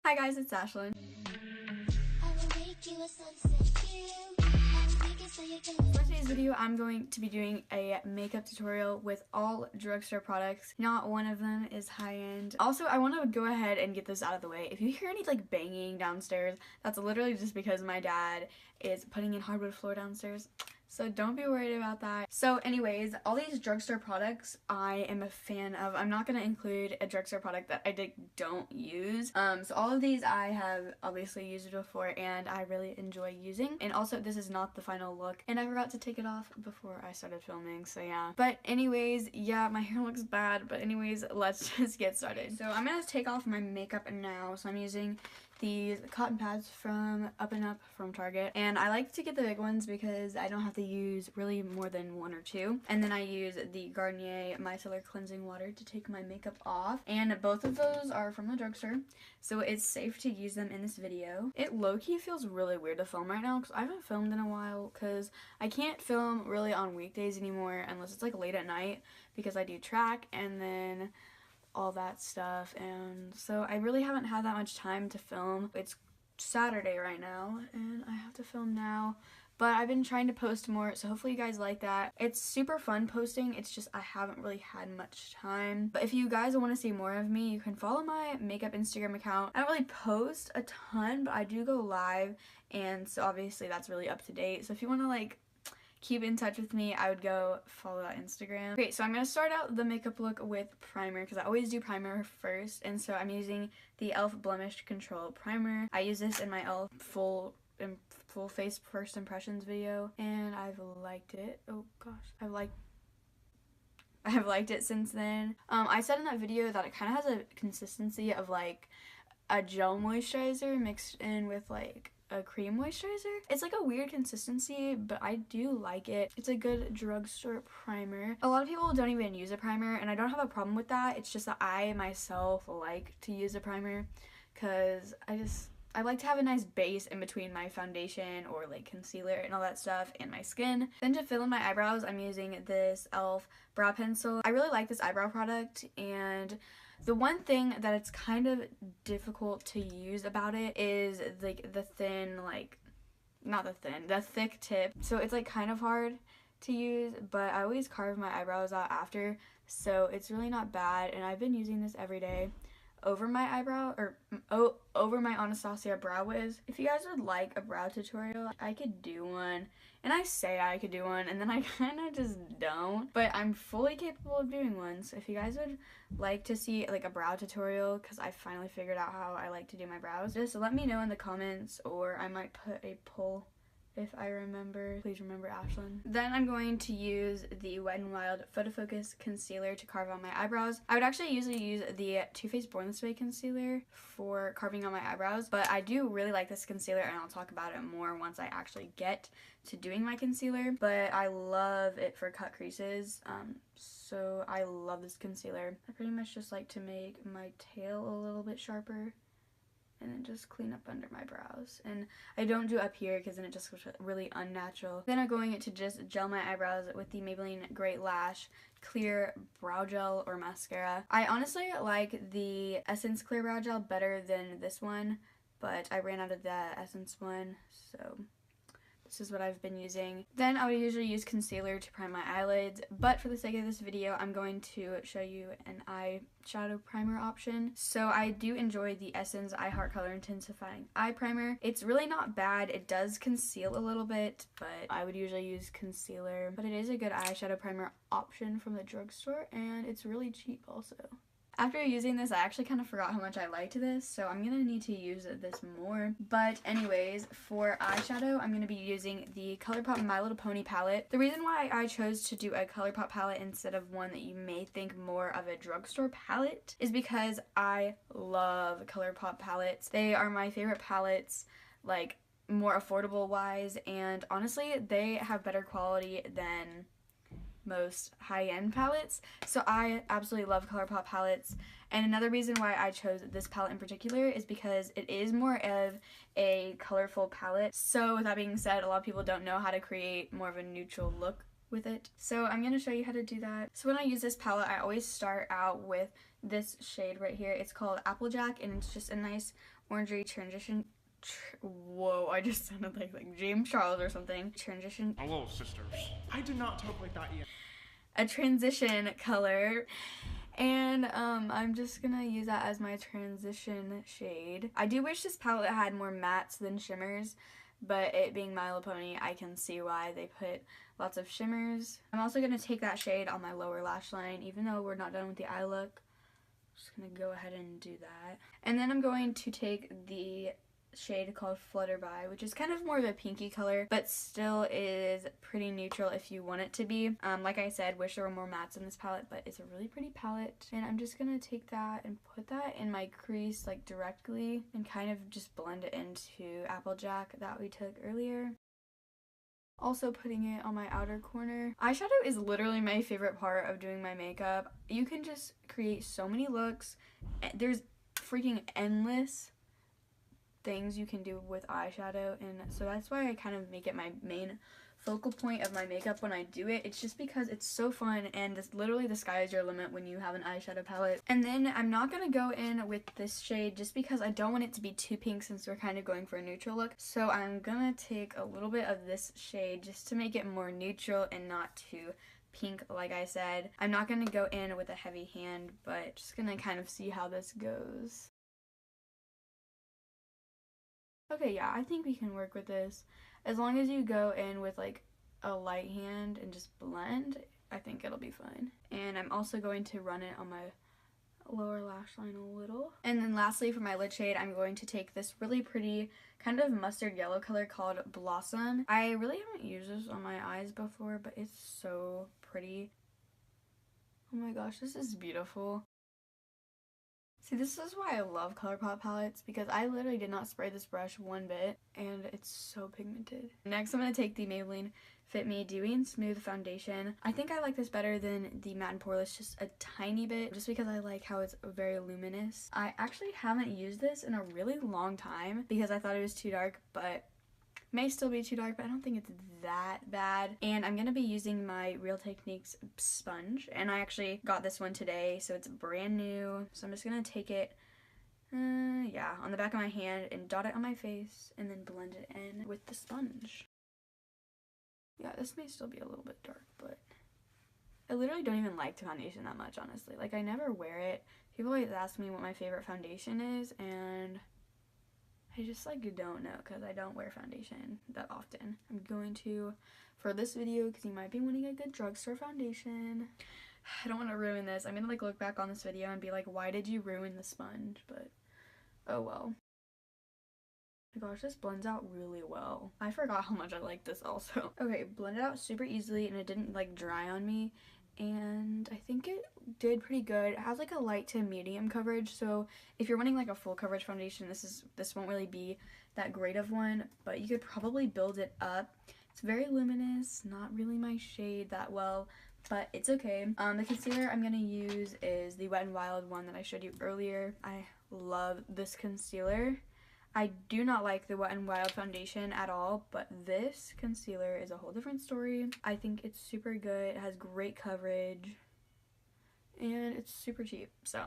Hi guys, it's Ashlyn. For today's video, I'm going to be doing a makeup tutorial with all drugstore products. Not one of them is high-end. Also, I want to go ahead and get this out of the way. If you hear any like banging downstairs, that's literally just because my dad is putting in hardwood floor downstairs. So don't be worried about that. So anyways, all these drugstore products I am a fan of. I'm not going to include a drugstore product that I don't use. So all of these I have obviously used before and I really enjoy using. And also this is not the final look. And I forgot to take it off before I started filming, so yeah. But anyways, yeah, my hair looks bad. But anyways, let's just get started. So I'm going to take off my makeup now. So I'm using these cotton pads from Up and Up from Target, and I like to get the big ones because I don't have to use really more than one or two. And then I use the Garnier Micellar Cleansing Water to take my makeup off, and both of those are from the drugstore, so it's safe to use them in this video. It low-key feels really weird to film right now because I haven't filmed in a while because I can't film really on weekdays anymore unless it's like late at night because I do track and then all that stuff, and so I really haven't had that much time to film. It's Saturday right now and I have to film now, but I've been trying to post more, so hopefully you guys like that. It's super fun posting, it's just I haven't really had much time. But if you guys want to see more of me, you can follow my makeup Instagram account. I don't really post a ton, but I do go live, and so obviously that's really up to date. So if you want to like keep in touch with me, I would go follow that Instagram. Okay, so I'm going to start out the makeup look with primer because I always do primer first, and so I'm using the e.l.f. Blemish Control Primer. I use this in my e.l.f. full face first impressions video, and I've liked it. Oh gosh, I've liked it since then. I said in that video that it kind of has a consistency of like a gel moisturizer mixed in with like a cream moisturizer. It's like a weird consistency, but I do like it. It's a good drugstore primer. A lot of people don't even use a primer, and I don't have a problem with that. It's just that I myself like to use a primer because I like to have a nice base in between my foundation or like concealer and all that stuff and my skin. Then to fill in my eyebrows, I'm using this e.l.f. brow pencil. I really like this eyebrow product, and the one thing that it's kind of difficult to use about it is like the thin, like, not the thin, the thick tip. So it's like kind of hard to use, but I always carve my eyebrows out after, so it's really not bad, and I've been using this every day over my eyebrow, or over my Anastasia Brow Wiz. If you guys would like a brow tutorial, I could do one. And I say I could do one, and then I kind of just don't. But I'm fully capable of doing one, so if you guys would like to see like a brow tutorial, because I finally figured out how I like to do my brows, just let me know in the comments, or I might put a poll if I remember. Please remember Ashlyn. Then I'm going to use the Wet n Wild Photo Focus Concealer to carve on my eyebrows. I would actually usually use the Too Faced Born This Way concealer for carving on my eyebrows, but I do really like this concealer, and I'll talk about it more once I actually get to doing my concealer. But I love it for cut creases, so I love this concealer. I pretty much just like to make my tail a little bit sharper and then just clean up under my brows. And I don't do up here because then it just looks really unnatural. Then I'm going to just gel my eyebrows with the Maybelline Great Lash Clear Brow Gel or Mascara. I honestly like the Essence Clear Brow Gel better than this one, but I ran out of the Essence one, so this is what I've been using. Then I would usually use concealer to prime my eyelids, but for the sake of this video, I'm going to show you an eyeshadow primer option. So I do enjoy the Essence I Heart Color Intensifying Eye Primer. It's really not bad. It does conceal a little bit, but I would usually use concealer. But it is a good eyeshadow primer option from the drugstore, and it's really cheap also. After using this, I actually kind of forgot how much I liked this, so I'm going to need to use this more. But anyways, for eyeshadow, I'm going to be using the ColourPop My Little Pony palette. The reason why I chose to do a ColourPop palette instead of one that you may think more of a drugstore palette is because I love ColourPop palettes. They are my favorite palettes, like more affordable wise, and honestly, they have better quality than most high-end palettes, so I absolutely love ColourPop palettes. And another reason why I chose this palette in particular is because it is more of a colorful palette. So with that being said, a lot of people don't know how to create more of a neutral look with it, so I'm going to show you how to do that. So when I use this palette, I always start out with this shade right here. It's called Applejack, and it's just a nice orangey transition. Whoa, I just sounded like James Charles or something. Transition. Hello, sisters. I did not talk like that yet. A transition color. And I'm just gonna use that as my transition shade. I do wish this palette had more mattes than shimmers, but it being My Little Pony, I can see why they put lots of shimmers. I'm also gonna take that shade on my lower lash line, even though we're not done with the eye look. I'm just gonna go ahead and do that. And then I'm going to take the shade called Flutterby, which is kind of more of a pinky color, but still is pretty neutral if you want it to be. Like I said, wish there were more mattes in this palette, but it's a really pretty palette. And I'm just gonna take that and put that in my crease like directly and kind of just blend it into Applejack that we took earlier. Also putting it on my outer corner. Eyeshadow is literally my favorite part of doing my makeup. You can just create so many looks. There's freaking endless things you can do with eyeshadow, and so that's why I kind of make it my main focal point of my makeup when I do it. It's just because it's so fun, and literally the sky is your limit when you have an eyeshadow palette. And then I'm not going to go in with this shade just because I don't want it to be too pink since we're kind of going for a neutral look. So I'm going to take a little bit of this shade just to make it more neutral and not too pink, like I said. I'm not going to go in with a heavy hand, but just going to kind of see how this goes. Okay, yeah, I think we can work with this. As long as you go in with like a light hand and just blend, I think it'll be fine. And I'm also going to run it on my lower lash line a little. And then lastly, for my lid shade, I'm going to take this really pretty kind of mustard yellow color called Blossom. I really haven't used this on my eyes before, but it's so pretty. Oh my gosh, this is beautiful. See, this is why I love ColourPop palettes, because I literally did not spray this brush one bit, and it's so pigmented. Next, I'm going to take the Maybelline Fit Me Dewy and Smooth Foundation. I think I like this better than the Matte and Poreless just a tiny bit, just because I like how it's very luminous. I actually haven't used this in a really long time, because I thought it was too dark, but may still be too dark, but I don't think it's that bad. And I'm going to be using my Real Techniques sponge, and I actually got this one today, so it's brand new. So I'm just going to take it, yeah, on the back of my hand and dot it on my face, and then blend it in with the sponge. Yeah, this may still be a little bit dark, but I literally don't even like the foundation that much, honestly. Like, I never wear it. People always ask me what my favorite foundation is, and I just like don't know because I don't wear foundation that often. I'm going to, for this video, because you might be wanting a good drugstore foundation. I don't want to ruin this. I'm going to like look back on this video and be like, why did you ruin the sponge? But oh well. Oh my gosh, this blends out really well. I forgot how much I like this also. Okay, blended out super easily and it didn't like dry on me. And I think it did pretty good. It has like a light to medium coverage, so if you're wanting like a full coverage foundation, this won't really be that great of one, but you could probably build it up. It's very luminous, not really my shade that well, but it's okay. The concealer I'm gonna use is the Wet n Wild one that I showed you earlier. I love this concealer. I do not like the Wet n Wild foundation at all, but this concealer is a whole different story. I think it's super good. It has great coverage, and it's super cheap, so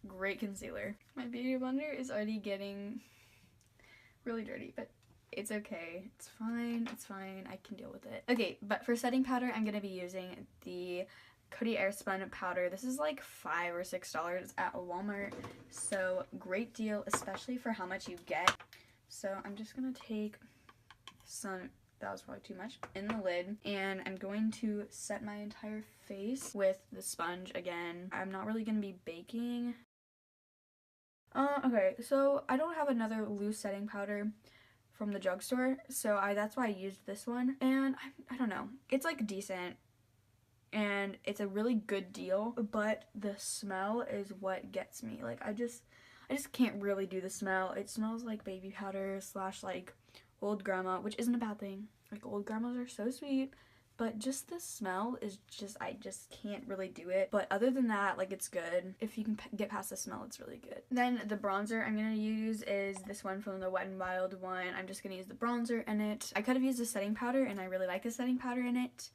great concealer. My beauty blender is already getting really dirty, but it's okay. It's fine. It's fine. I can deal with it. Okay, but for setting powder, I'm going to be using the Coty Airspun powder. This is like $5 or $6 at Walmart, so great deal, especially for how much you get. So I'm just gonna take some, that was probably too much, in the lid, and I'm going to set my entire face with the sponge again. I'm not really gonna be baking. Okay, so I don't have another loose setting powder from the drugstore, so that's why I used this one, and I don't know, it's like decent. And it's a really good deal, but the smell is what gets me. Like, I just can't really do the smell. It smells like baby powder / like old grandma, which isn't a bad thing. Like, old grandmas are so sweet, but just the smell is just, I just can't really do it. But other than that, like, it's good. If you can get past the smell, it's really good. Then the bronzer I'm gonna use is this one from the Wet n Wild one. I'm just gonna use the bronzer in it. I could have used a setting powder, and I really like the setting powder in it,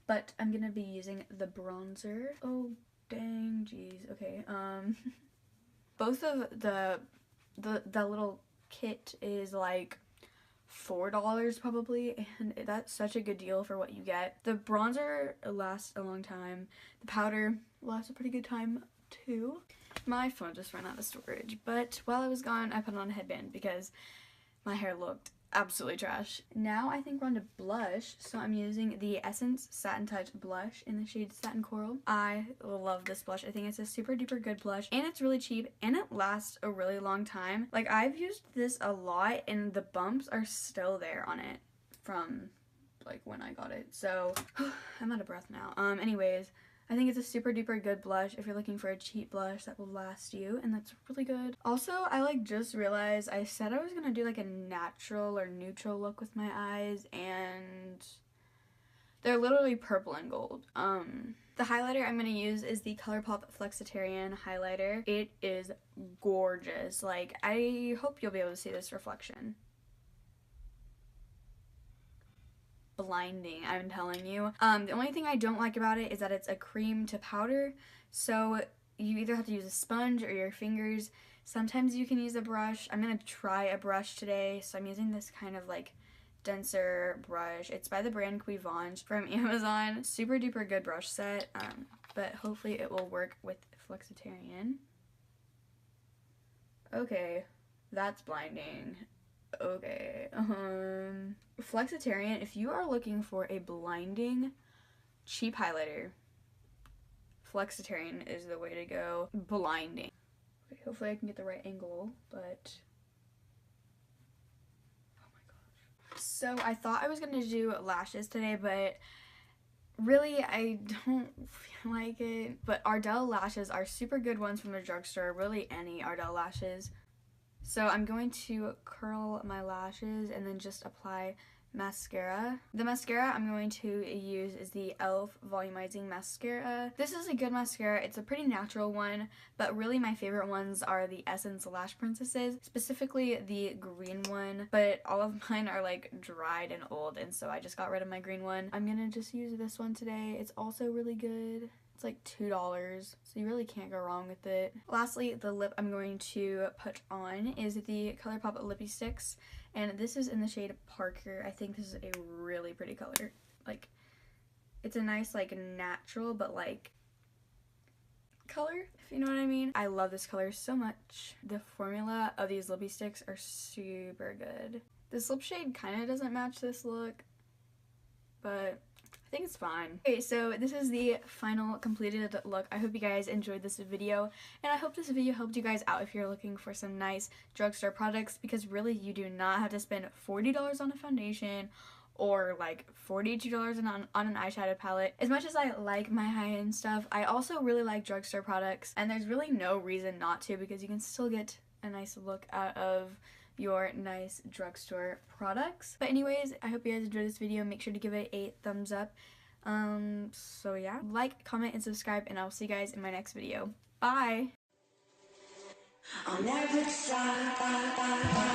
but I'm gonna be using the bronzer. Oh, dang, jeez. Okay, both of the little kit is like $4 probably, and that's such a good deal for what you get. The bronzer lasts a long time. The powder lasts a pretty good time too. My phone just ran out of storage, but while I was gone, I put on a headband because my hair looked absolutely trash. Now I think we're on to blush, so I'm using the Essence Satin Touch blush in the shade Satin Coral. I love this blush. I think it's a super duper good blush, and it's really cheap, and it lasts a really long time. Like, I've used this a lot, and the bumps are still there on it from like when I got it. So I'm out of breath now. Anyways, I think it's a super duper good blush if you're looking for a cheap blush that will last you, and that's really good. Also, I like just realized I said I was gonna do like a natural or neutral look with my eyes, and they're literally purple and gold. The highlighter I'm gonna use is the ColourPop Flexitarian highlighter. It is gorgeous. Like, I hope you'll be able to see this reflection. Blinding, I'm telling you. The only thing I don't like about it is that it's a cream to powder, so you either have to use a sponge or your fingers. Sometimes you can use a brush. I'm gonna try a brush today, so I'm using this kind of like denser brush. It's by the brand Cuivance from Amazon. Super duper good brush set, but hopefully it will work with Flexitarian. Okay, that's blinding. Okay, Flexitarian, if you are looking for a blinding, cheap highlighter, Flexitarian is the way to go. Blinding. Okay, hopefully I can get the right angle, but oh my gosh. So I thought I was gonna do lashes today, but really I don't feel like it. But Ardell lashes are super good ones from the drugstore, really any Ardell lashes. So I'm going to curl my lashes and then just apply mascara. The mascara I'm going to use is the e.l.f. Volumizing Mascara. This is a good mascara. It's a pretty natural one, but really my favorite ones are the Essence Lash Princesses, specifically the green one, but all of mine are like dried and old, and so I just got rid of my green one. I'm gonna just use this one today. It's also really good. It's like $2, so you really can't go wrong with it. Lastly, the lip I'm going to put on is the ColourPop Lippy Sticks, and this is in the shade Parker. I think this is a really pretty color. Like, it's a nice, like, natural, but, like, color, if you know what I mean. I love this color so much. The formula of these lippy sticks are super good. This lip shade kind of doesn't match this look, but I think it's fine. Okay, so this is the final completed look. I hope you guys enjoyed this video, and I hope this video helped you guys out if you're looking for some nice drugstore products, because really you do not have to spend $40 on a foundation or like $42 on an eyeshadow palette. As much as I like my high-end stuff, I also really like drugstore products, and there's really no reason not to, because you can still get a nice look out of your nice drugstore products. But anyways, I hope you guys enjoyed this video. Make sure to give it a thumbs up. So yeah, like, comment, and subscribe, and I'll see you guys in my next video. Bye! I'll never stop.